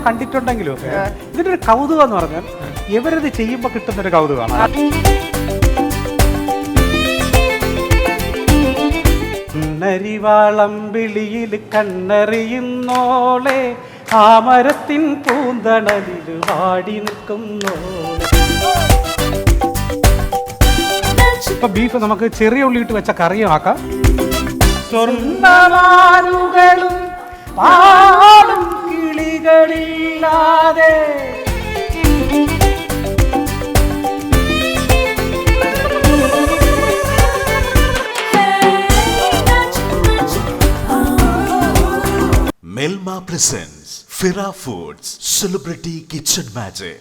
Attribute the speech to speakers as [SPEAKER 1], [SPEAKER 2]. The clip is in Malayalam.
[SPEAKER 1] കണ്ടിട്ടുണ്ടെങ്കിലും ഒക്കെ ഇതിന്റെ ഒരു കൗതുകം എന്ന് പറഞ്ഞാൽ ഇവരിത് ചെയ്യുമ്പോൾ കിട്ടുന്നൊരു കൗതുകമാണ്. നരിവാളം വിളിയിൽ കണ്ണറിയുന്നോളെ ആ മരത്തിൻ പൂന്തണലിൽ വാടി നിൽക്കുന്നോളെ. ഇപ്പൊ ബീഫ് നമുക്ക് ചെറിയ ഉള്ളിയിട്ട് വെച്ച കറിയാക്കാം. സ്വർണ്ണമാനുകളും പാടും കിളികളില്ലാതെ
[SPEAKER 2] Melma presents Fira Foods Celebrity Kitchen Magic.